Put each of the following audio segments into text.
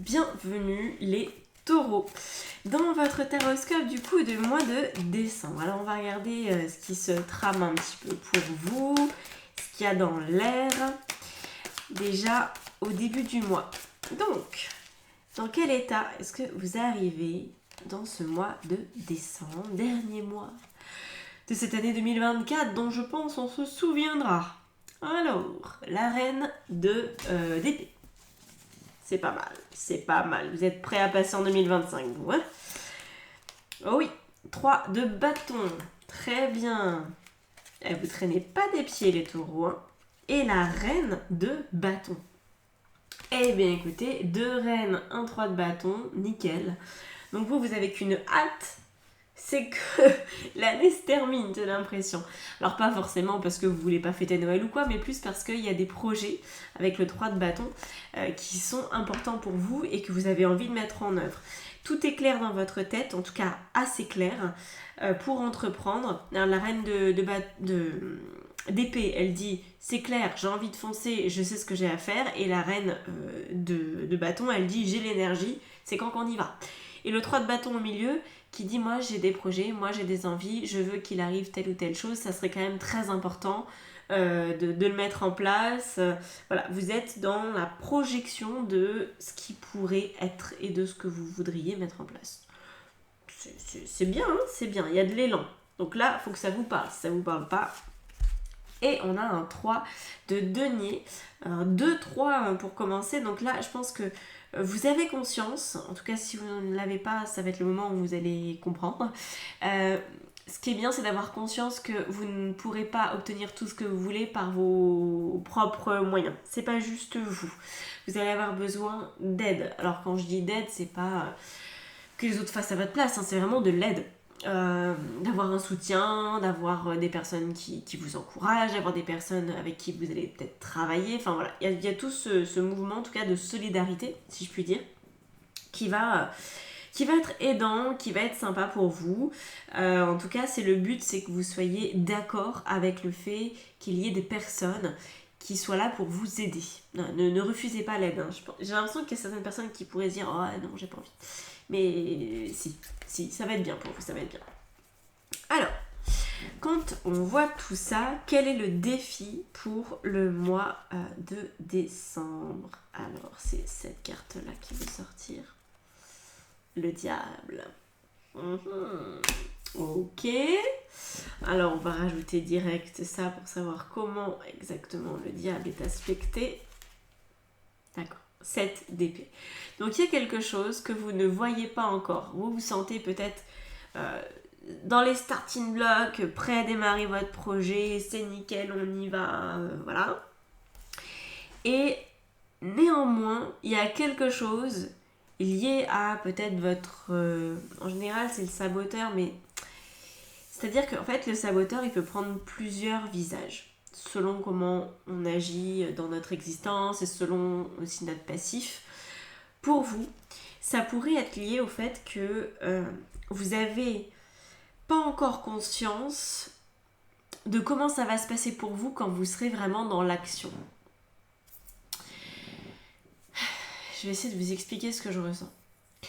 Bienvenue les taureaux dans votre taroscope du coup de mois de décembre. Alors on va regarder ce qui se trame un petit peu pour vous, ce qu'il y a dans l'air déjà au début du mois. Donc, dans quel état est-ce que vous arrivez dans ce mois de décembre, dernier mois de cette année 2024 dont je pense on se souviendra. Alors, la reine d'épée. C'est pas mal, c'est pas mal. Vous êtes prêts à passer en 2025, vous, hein? Oh oui, 3 de bâton. Très bien. Et vous traînez pas des pieds, les taureaux, hein? Et la reine de bâton. Eh bien, écoutez, 2 reines, 1 3 de bâton, nickel. Donc vous avez qu'une hâte, c'est que l'année se termine, j'ai l'impression. Alors pas forcément parce que vous voulez pas fêter Noël ou quoi, mais plus parce qu'il y a des projets avec le 3 de bâton qui sont importants pour vous et que vous avez envie de mettre en œuvre. Tout est clair dans votre tête, en tout cas assez clair, pour entreprendre. Alors, la reine d'épée, elle dit c'est clair, j'ai envie de foncer, je sais ce que j'ai à faire. Et la reine de bâton, elle dit j'ai l'énergie, c'est quand qu'on y va. Et le 3 de bâton au milieu qui dit moi j'ai des projets, moi j'ai des envies, je veux qu'il arrive telle ou telle chose, ça serait quand même très important de le mettre en place. Voilà, vous êtes dans la projection de ce qui pourrait être et de ce que vous voudriez mettre en place. C'est bien, hein, c'est bien, il y a de l'élan. Donc là, il faut que ça vous parle, si ça ne vous parle pas. Et on a un 3 de denier, 2-3 pour commencer. Donc là, je pense que vous avez conscience, en tout cas si vous ne l'avez pas, ça va être le moment où vous allez comprendre. Ce qui est bien, c'est d'avoir conscience que vous ne pourrez pas obtenir tout ce que vous voulez par vos propres moyens. C'est pas juste vous. Vous allez avoir besoin d'aide. Alors quand je dis d'aide, c'est pas que les autres fassent à votre place, hein, c'est vraiment de l'aide. D'avoir un soutien, d'avoir des personnes qui vous encouragent, d'avoir des personnes avec qui vous allez peut-être travailler. Enfin voilà, il y a tout ce mouvement, en tout cas de solidarité, si je puis dire, qui va être aidant, qui va être sympa pour vous. En tout cas, c'est le but, c'est que vous soyez d'accord avec le fait qu'il y ait des personnes qui soient là pour vous aider. Ne refusez pas l'aide. Hein. J'ai l'impression qu'il y a certaines personnes qui pourraient dire « Oh non, j'ai pas envie ». Mais si, ça va être bien pour vous, ça va être bien. Alors, quand on voit tout ça, quel est le défi pour le mois de décembre? Alors, c'est cette carte-là qui veut sortir. Le diable. Ok. Alors, on va rajouter direct ça pour savoir comment exactement le diable est aspecté. D'accord. 7 d'épée. Donc il y a quelque chose que vous ne voyez pas encore. Vous vous sentez peut-être dans les starting blocks, prêt à démarrer votre projet, c'est nickel, on y va, voilà. Et néanmoins, il y a quelque chose lié à peut-être votre... en général, c'est le saboteur, mais... C'est-à-dire qu'en fait, le saboteur, il peut prendre plusieurs visages selon comment on agit dans notre existence et selon aussi notre passif. Pour vous, ça pourrait être lié au fait que vous n'avez pas encore conscience de comment ça va se passer pour vous quand vous serez vraiment dans l'action. Je vais essayer de vous expliquer ce que je ressens. Vous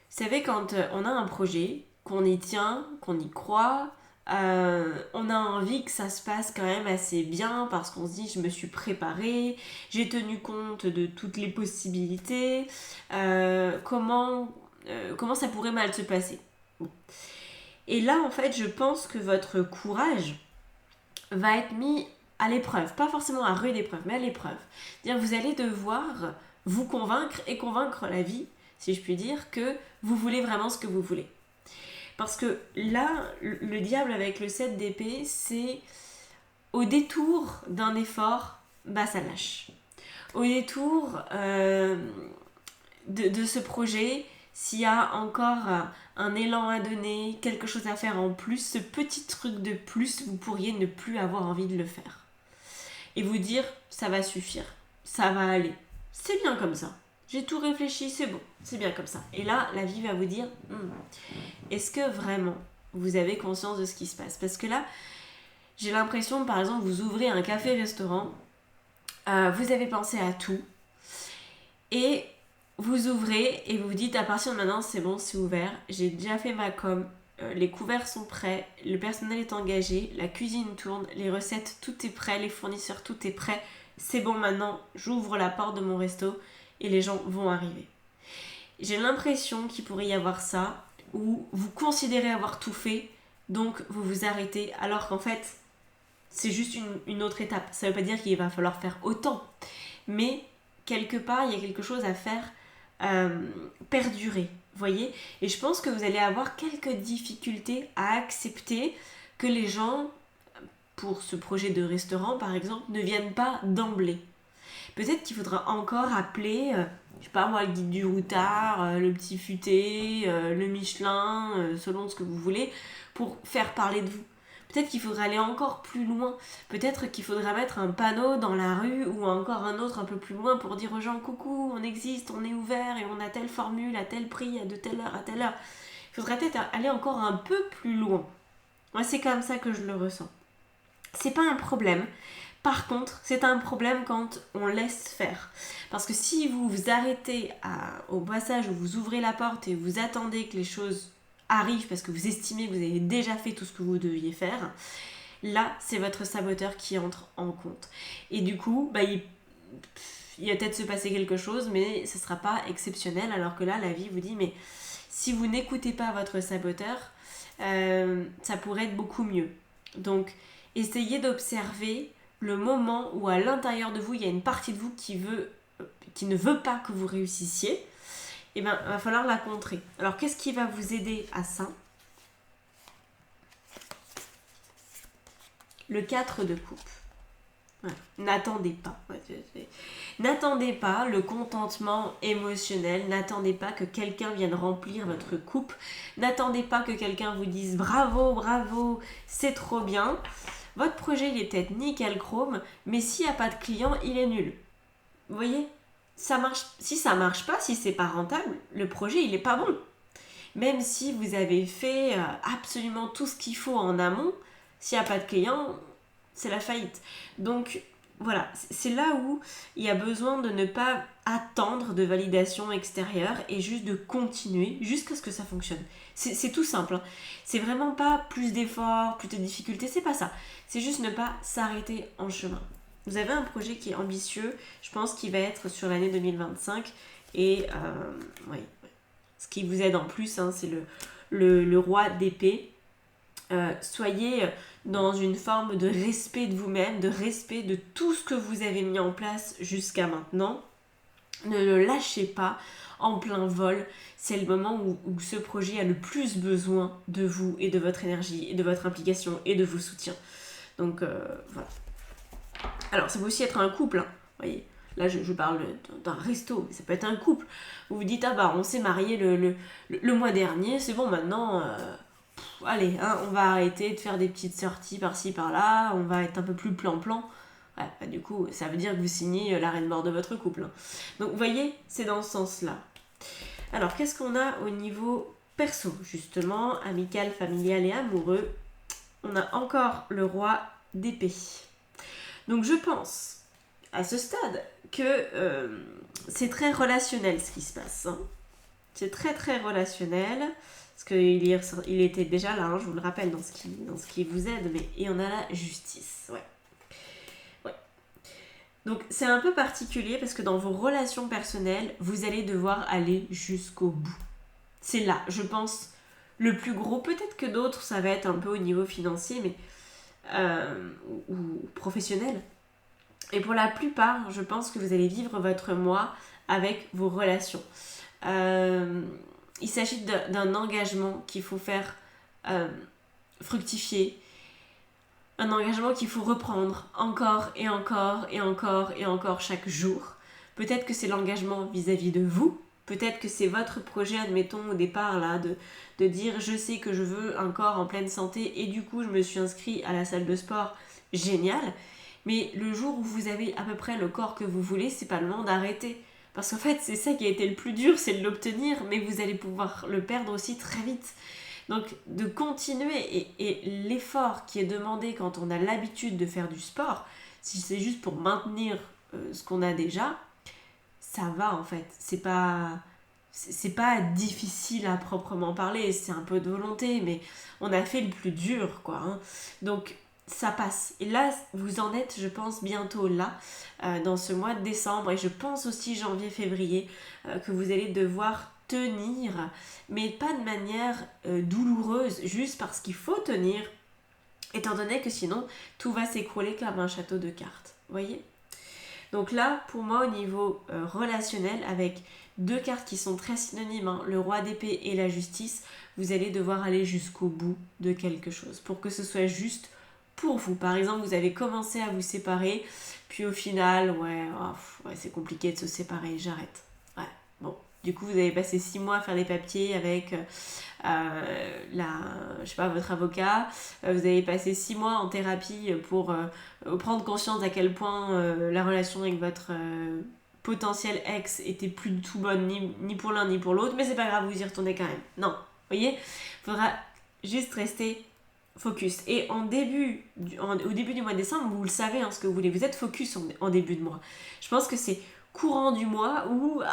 savez, quand on a un projet, qu'on y tient, qu'on y croit, on a envie que ça se passe quand même assez bien parce qu'on se dit je me suis préparée, j'ai tenu compte de toutes les possibilités, comment ça pourrait mal se passer. Et là en fait je pense que votre courage va être mis à l'épreuve, pas forcément à rude épreuve, mais à l'épreuve. C'est-à-dire vous allez devoir vous convaincre et convaincre la vie, si je puis dire, que vous voulez vraiment ce que vous voulez. Parce que là, le diable avec le 7 d'épée, c'est au détour d'un effort, ça lâche. Au détour de ce projet, s'il y a encore un élan à donner, quelque chose à faire en plus, ce petit truc de plus, vous pourriez ne plus avoir envie de le faire. Et vous dire, ça va suffire, ça va aller. C'est bien comme ça. J'ai tout réfléchi, c'est bon, c'est bien comme ça. Et là, la vie va vous dire, est-ce que vraiment vous avez conscience de ce qui se passe? Parce que là, j'ai l'impression, par exemple, vous ouvrez un café-restaurant, vous avez pensé à tout, et vous ouvrez et vous vous dites à partir de maintenant c'est bon, c'est ouvert, j'ai déjà fait ma com, les couverts sont prêts, le personnel est engagé, la cuisine tourne, les recettes tout est prêt, les fournisseurs tout est prêt, c'est bon maintenant, j'ouvre la porte de mon resto et les gens vont arriver. J'ai l'impression qu'il pourrait y avoir ça, où vous considérez avoir tout fait, donc vous vous arrêtez, alors qu'en fait c'est juste une autre étape. Ça veut pas dire qu'il va falloir faire autant, mais quelque part il y a quelque chose à faire perdurer, voyez. Et je pense que vous allez avoir quelques difficultés à accepter que les gens, pour ce projet de restaurant par exemple, ne viennent pas d'emblée. Peut-être qu'il faudra encore appeler, je sais pas moi, le guide du routard, le petit futé, le Michelin, selon ce que vous voulez, pour faire parler de vous. Peut-être qu'il faudra aller encore plus loin. Peut-être qu'il faudra mettre un panneau dans la rue ou encore un autre un peu plus loin pour dire aux gens coucou, on existe, on est ouvert et on a telle formule, à tel prix, de telle heure à telle heure. Il faudrait peut-être aller encore un peu plus loin. Moi, c'est comme ça que je le ressens. C'est pas un problème. Par contre, c'est un problème quand on laisse faire. Parce que si vous vous arrêtez au passage où vous ouvrez la porte et vous attendez que les choses arrivent parce que vous estimez que vous avez déjà fait tout ce que vous deviez faire, là, c'est votre saboteur qui entre en compte. Et du coup, il va peut-être se passer quelque chose, mais ce ne sera pas exceptionnel. Alors que là, la vie vous dit, mais si vous n'écoutez pas votre saboteur, ça pourrait être beaucoup mieux. Donc, essayez d'observer le moment où à l'intérieur de vous, il y a une partie de vous qui ne veut pas que vous réussissiez. Et bien, il va falloir la contrer. Alors, qu'est-ce qui va vous aider à ça ? Le 4 de coupe. Ouais. N'attendez pas. N'attendez pas le contentement émotionnel. N'attendez pas que quelqu'un vienne remplir votre coupe. N'attendez pas que quelqu'un vous dise bravo, bravo, c'est trop bien. Votre projet, il est peut-être nickel chrome, mais s'il n'y a pas de client, il est nul. Vous voyez ? Ça marche. Si ça marche pas, si c'est pas rentable, le projet il est pas bon. Même si vous avez fait absolument tout ce qu'il faut en amont, s'il n'y a pas de client, c'est la faillite. Donc voilà, c'est là où il y a besoin de ne pas attendre de validation extérieure et juste de continuer jusqu'à ce que ça fonctionne. C'est tout simple, hein. C'est vraiment pas plus d'efforts, plus de difficultés, c'est pas ça. C'est juste ne pas s'arrêter en chemin. Vous avez un projet qui est ambitieux, je pense qu'il va être sur l'année 2025 et oui. Ce qui vous aide en plus, hein, c'est le roi d'épée. Soyez dans une forme de respect de vous-même, de respect de tout ce que vous avez mis en place jusqu'à maintenant. Ne le lâchez pas en plein vol. C'est le moment où ce projet a le plus besoin de vous et de votre énergie et de votre implication et de vos soutiens. Donc voilà. Alors ça peut aussi être un couple, hein, voyez. Là je parle d'un resto, mais ça peut être un couple. Vous vous dites on s'est marié le mois dernier, c'est bon maintenant, allez, hein, on va arrêter de faire des petites sorties par-ci par-là, on va être un peu plus plan-plan. Ouais, du coup ça veut dire que vous signez l'arrêt de mort de votre couple, hein. Donc vous voyez, c'est dans ce sens-là. Alors qu'est-ce qu'on a au niveau perso justement, amical, familial et amoureux? On a encore le roi d'épée. Donc je pense, à ce stade, que c'est très relationnel ce qui se passe, hein. C'est très très relationnel, parce qu'il était déjà là, hein, je vous le rappelle, dans ce qui vous aide, mais et on a la justice. Ouais. Donc c'est un peu particulier, parce que dans vos relations personnelles, vous allez devoir aller jusqu'au bout. C'est là, je pense, le plus gros. Peut-être que d'autres, ça va être un peu au niveau financier, mais ou professionnel. Et pour la plupart, je pense que vous allez vivre votre mois avec vos relations. Il s'agit d'un engagement qu'il faut faire fructifier, un engagement qu'il faut reprendre encore et encore et encore et encore chaque jour. Peut-être que c'est l'engagement vis-à-vis de vous, peut-être que c'est votre projet, admettons au départ là, de dire je sais que je veux un corps en pleine santé et du coup je me suis inscrit à la salle de sport, génial. Mais le jour où vous avez à peu près le corps que vous voulez, c'est pas le moment d'arrêter. Parce qu'en fait, c'est ça qui a été le plus dur, c'est de l'obtenir, mais vous allez pouvoir le perdre aussi très vite. Donc, de continuer, et l'effort qui est demandé quand on a l'habitude de faire du sport, si c'est juste pour maintenir ce qu'on a déjà, ça va en fait. C'est pas difficile à proprement parler, c'est un peu de volonté, mais on a fait le plus dur, quoi. Hein. Donc, ça passe. Et là, vous en êtes, je pense, bientôt là, dans ce mois de décembre, et je pense aussi janvier, février, que vous allez devoir tenir, mais pas de manière douloureuse, juste parce qu'il faut tenir, étant donné que sinon, tout va s'écrouler comme un château de cartes. Vous voyez ? Donc là, pour moi, au niveau relationnel, avec deux cartes qui sont très synonymes, hein, le roi d'épée et la justice, vous allez devoir aller jusqu'au bout de quelque chose pour que ce soit juste pour vous. Par exemple, vous avez commencé à vous séparer, puis au final, ouais, c'est compliqué de se séparer, j'arrête. Ouais, bon. Du coup, vous avez passé 6 mois à faire les papiers avec votre avocat. Vous avez passé 6 mois en thérapie pour prendre conscience à quel point la relation avec votre potentiel ex était plus du tout bonne, ni pour l'un ni pour l'autre. Mais c'est pas grave, vous y retournez quand même. Non, vous voyez, faudra juste rester focus. Et au début du mois de décembre, vous le savez, hein, ce que vous voulez. Vous êtes focus en début de mois. Je pense que c'est courant du mois où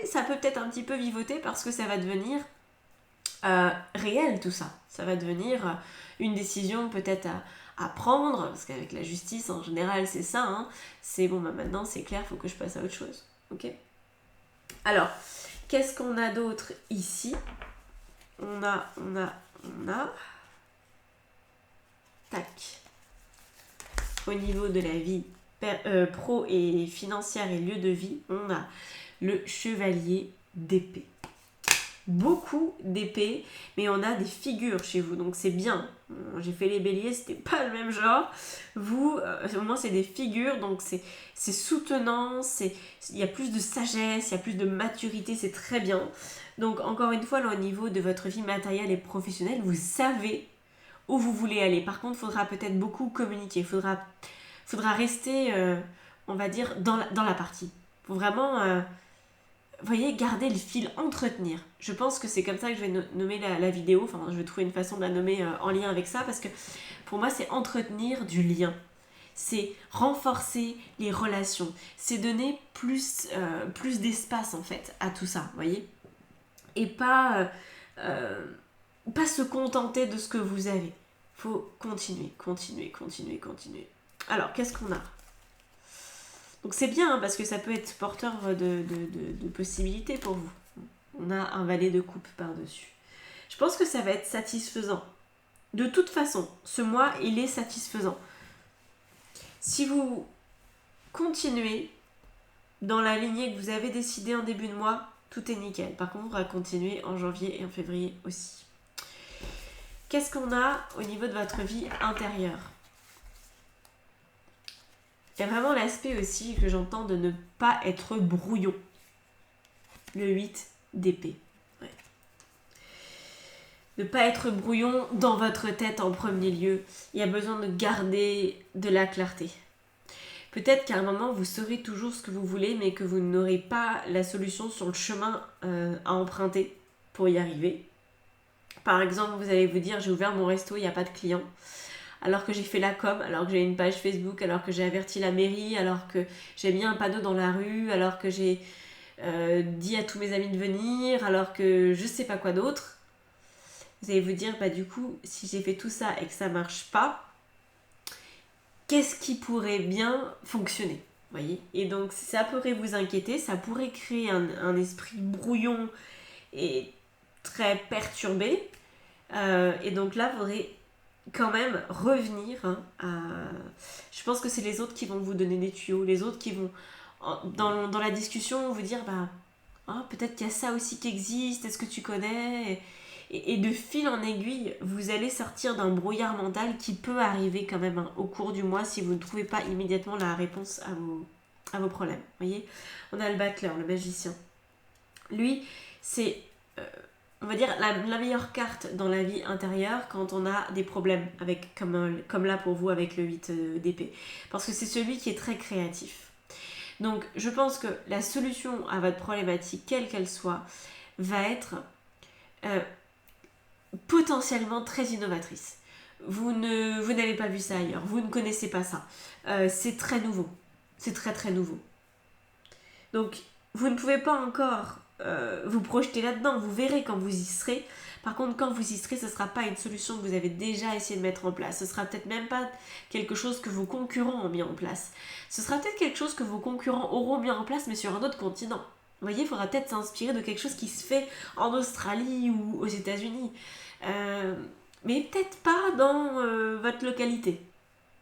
ça peut peut-être un petit peu vivoter parce que ça va devenir réel tout ça. Ça va devenir une décision peut-être à prendre, parce qu'avec la justice en général c'est ça, hein. C'est bon, maintenant c'est clair, il faut que je passe à autre chose. Ok ? Alors, qu'est-ce qu'on a d'autre ici ? On a... Tac. Au niveau de la vie pro et financière et lieu de vie, on a le chevalier d'épée. Beaucoup d'épées, mais on a des figures chez vous, donc c'est bien. J'ai fait les béliers, c'était pas le même genre. Vous, au moins c'est des figures, donc c'est soutenant, il y a plus de sagesse, il y a plus de maturité, c'est très bien. Donc encore une fois, là, au niveau de votre vie matérielle et professionnelle, vous savez où vous voulez aller. Par contre, il faudra peut-être beaucoup communiquer, il faudra rester, on va dire, dans la partie. Faut vraiment... vous voyez, garder le fil, entretenir. Je pense que c'est comme ça que je vais nommer la vidéo. Enfin, je vais trouver une façon de la nommer en lien avec ça parce que pour moi, c'est entretenir du lien. C'est renforcer les relations. C'est donner plus d'espace en fait à tout ça, vous voyez. Et pas se contenter de ce que vous avez. Faut continuer. Alors, qu'est-ce qu'on a ? Donc c'est bien hein, parce que ça peut être porteur de possibilités pour vous. On a un valet de coupe par-dessus. Je pense que ça va être satisfaisant. De toute façon, ce mois, il est satisfaisant. Si vous continuez dans la lignée que vous avez décidée en début de mois, tout est nickel. Par contre, on va continuer en janvier et en février aussi. Qu'est-ce qu'on a au niveau de votre vie intérieure ? Il y a vraiment l'aspect aussi que j'entends de ne pas être brouillon. Le 8 d'épée. Ouais. Ne pas être brouillon dans votre tête en premier lieu. Il y a besoin de garder de la clarté. Peut-être qu'à un moment, vous saurez toujours ce que vous voulez, mais que vous n'aurez pas la solution sur le chemin à emprunter pour y arriver. Par exemple, vous allez vous dire, j'ai ouvert mon resto, il n'y a pas de clients. Alors que j'ai fait la com, alors que j'ai une page Facebook, alors que j'ai averti la mairie, alors que j'ai mis un panneau dans la rue, alors que j'ai dit à tous mes amis de venir, alors que je sais pas quoi d'autre. Vous allez vous dire, du coup, si j'ai fait tout ça et que ça marche pas, qu'est-ce qui pourrait bien fonctionner ? Voyez ? Et donc, ça pourrait vous inquiéter, ça pourrait créer un esprit brouillon et très perturbé. Et donc là, vous faudrait quand même revenir je pense que c'est les autres qui vont vous donner des tuyaux, les autres qui vont dans la discussion vous dire peut-être qu'il y a ça aussi qui existe, est-ce que tu connais et de fil en aiguille vous allez sortir d'un brouillard mental qui peut arriver quand même au cours du mois si vous ne trouvez pas immédiatement la réponse à vos problèmes. Vous voyez, on a le battleur, le magicien, lui c'est on va dire la meilleure carte dans la vie intérieure quand on a des problèmes avec comme là pour vous avec le 8 d'épée. Parce que c'est celui qui est très créatif. Donc je pense que la solution à votre problématique, quelle qu'elle soit, va être potentiellement très innovatrice. Vous n'avez pas vu ça ailleurs, vous ne connaissez pas ça. C'est très nouveau. C'est très très nouveau. Donc vous ne pouvez pas encore vous projeter là-dedans, vous verrez quand vous y serez. Par contre, quand vous y serez, ce ne sera pas une solution que vous avez déjà essayé de mettre en place. Ce sera peut-être même pas quelque chose que vos concurrents ont mis en place. Ce sera peut-être quelque chose que vos concurrents auront mis en place, mais sur un autre continent. Vous voyez, il faudra peut-être s'inspirer de quelque chose qui se fait en Australie ou aux États-Unis. Mais peut-être pas dans votre localité.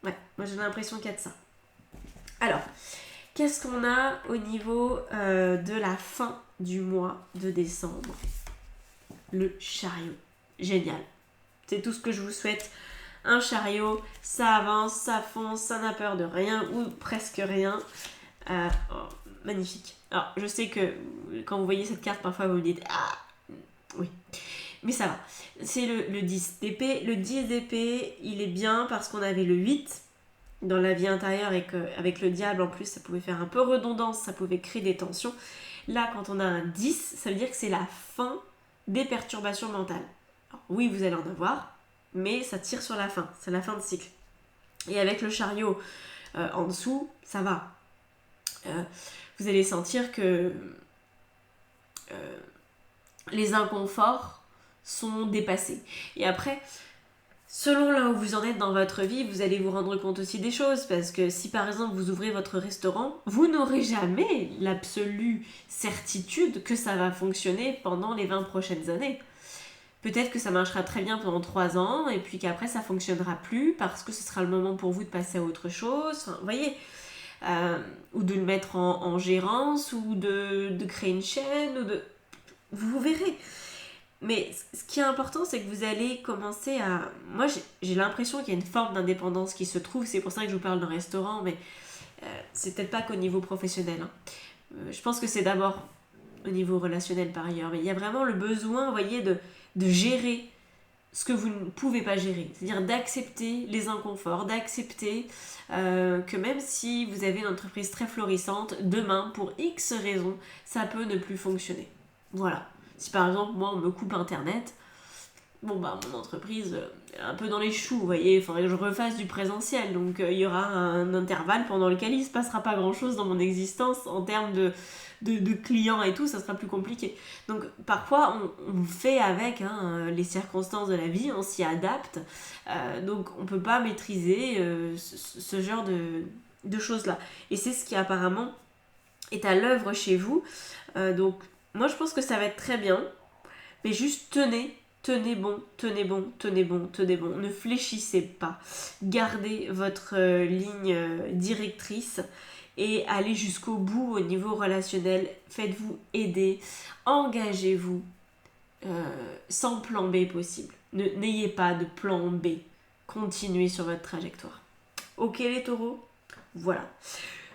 Ouais, moi j'ai l'impression qu'il y a de ça. Alors, qu'est-ce qu'on a au niveau de la fin du mois de décembre? Le chariot. Génial. C'est tout ce que je vous souhaite. Un chariot, ça avance, ça fonce, ça n'a peur de rien ou presque rien. Magnifique. Alors, je sais que quand vous voyez cette carte, parfois vous vous dites « Ah, oui ». Mais ça va. C'est le 10 d'épée. Le 10 d'épée, il est bien parce qu'on avait le 8 dans la vie intérieure et qu'avec le diable, en plus, ça pouvait faire un peu redondance, ça pouvait créer des tensions. Là, quand on a un 10, ça veut dire que c'est la fin des perturbations mentales. Alors, oui, vous allez en avoir, mais ça tire sur la fin. C'est la fin de cycle. Et avec le chariot en dessous, ça va. Vous allez sentir que les inconforts sont dépassés. Et après, selon là où vous en êtes dans votre vie, vous allez vous rendre compte aussi des choses, parce que si par exemple vous ouvrez votre restaurant, vous n'aurez jamais l'absolue certitude que ça va fonctionner pendant les 20 prochaines années. Peut-être que ça marchera très bien pendant 3 ans, et puis qu'après ça fonctionnera plus, parce que ce sera le moment pour vous de passer à autre chose, enfin, vous voyez, ou de le mettre en gérance, ou de créer une chaîne, ou de... Vous verrez. Mais ce qui est important, c'est que vous allez commencer à... Moi, j'ai l'impression qu'il y a une forme d'indépendance qui se trouve. C'est pour ça que je vous parle d'un restaurant, mais c'est peut-être pas qu'au niveau professionnel. Hein. Je pense que c'est d'abord au niveau relationnel par ailleurs. Mais il y a vraiment le besoin, vous voyez, de gérer ce que vous ne pouvez pas gérer. C'est-à-dire d'accepter les inconforts, d'accepter que même si vous avez une entreprise très florissante, demain, pour X raisons, ça peut ne plus fonctionner. Voilà. Si par exemple, moi, on me coupe Internet, bon bah mon entreprise est un peu dans les choux, vous voyez, il faudrait que je refasse du présentiel, donc il y aura un intervalle pendant lequel il ne se passera pas grand-chose dans mon existence en termes de clients et tout, ça sera plus compliqué. Donc parfois, on fait avec les circonstances de la vie, on s'y adapte, donc on ne peut pas maîtriser ce genre de choses-là. Et c'est ce qui apparemment est à l'œuvre chez vous, donc moi, je pense que ça va être très bien, mais juste tenez bon. Ne fléchissez pas. Gardez votre ligne directrice et allez jusqu'au bout au niveau relationnel. Faites-vous aider, engagez-vous sans plan B possible. N'ayez pas de plan B. Continuez sur votre trajectoire. Ok les taureaux ? Voilà.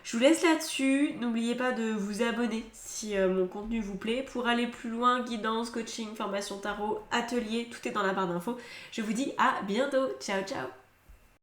Je vous laisse là-dessus. N'oubliez pas de vous abonner si mon contenu vous plaît. Pour aller plus loin, guidance, coaching, formation tarot, atelier, tout est dans la barre d'infos. Je vous dis à bientôt. Ciao, ciao.